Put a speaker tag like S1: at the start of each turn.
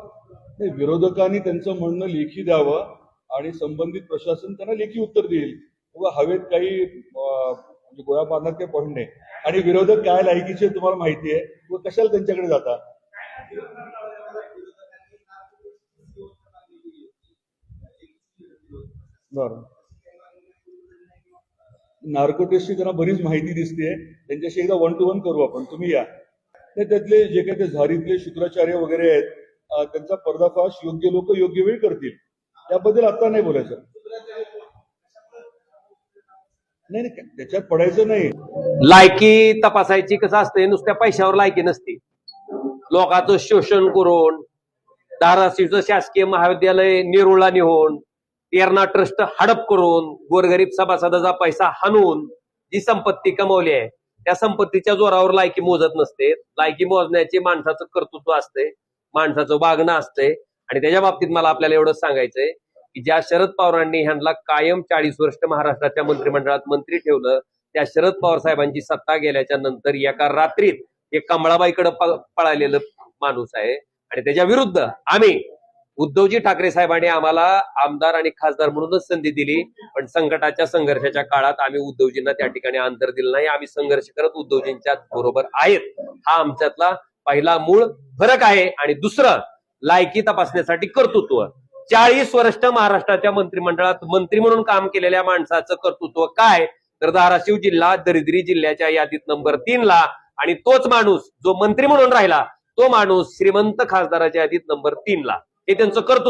S1: नाही, विरोधकांनी त्यांचं म्हणणं लेखी द्यावं आणि संबंधित प्रशासन त्यांना लेखी उत्तर देईल. किंवा हवेत काही म्हणजे गोळा मारण्यात काही पॉईंट नाही. आणि विरोधक काय लायकीचे तुम्हाला माहिती आहे, व कशाला त्यांच्याकडे जाता. बरं, नार्को टेस्टची त्यांना बरीच माहिती दिसते. त्यांच्याशी एकदा 1 to 1 करू आपण, तुम्ही या. त्यातले जे काही ते झारीतले शुक्राचार्य वगैरे आहेत, त्यांचा पर्दाफाश योग्य लोक योग्य वेळी करतील. त्याबद्दल आता नाही बोलायचं. नाही नाही, त्याच्यात पडायचं नाही.
S2: लायकी तपासायची कसं असते, नुसत्या पैशावर लायकी नसते. लोकांचं शोषण करून धाराशिवचं शासकीय महाविद्यालय नेरुळला नेऊन तेरणा ट्रस्ट हडप करून गोरगरीब सभासदाचा पैसा हाणून जी संपत्ती कमवली आहे त्या संपत्तीच्या जोरावर लायकी मोजत नसते. लायकी मोजण्याचे माणसाचं कर्तृत्व असते, माणसाचं वागणं असते. आणि त्याच्या बाबतीत मला आपल्याला एवढंच सांगायचंय की ज्या शरद पवारांनी ह्यांना कायम 40 वर्ष महाराष्ट्राच्या मंत्रिमंडळात मंत्री ठेवलं, त्या शरद पवार साहेबांची सत्ता गेल्याच्या नंतर एका रात्रीत हे कमळाबाईकडे पळालेलं माणूस आहे. आणि त्याच्या विरुद्ध आम्ही उद्धवजी ठाकरे साहेबांनी आम्हाला आमदार आणि खासदार म्हणूनच संधी दिली, पण संकटाच्या संघर्षाच्या काळात आम्ही उद्धवजींना त्या ठिकाणी अंतर दिलं नाही. आम्ही संघर्ष करत उद्धवजींच्या बरोबर आहेत. हा आमच्यातला पहिला मूळ फरक आहे. आणि दुसरं, लायकी तपासण्यासाठी कर्तृत्व. 40 वर्ष महाराष्ट्राच्या मंत्रिमंडळात मंत्री म्हणून काम केलेल्या माणसाचं कर्तृत्व काय, तर धाराशिव जिल्हा दरिद्री जिल्ह्याच्या यादीत नंबर 3 ला. आणि तोच माणूस जो मंत्री म्हणून राहिला तो माणूस श्रीमंत खासदाराच्या यादीत नंबर 3 ला. हे त्यांचं कर्तृत्व.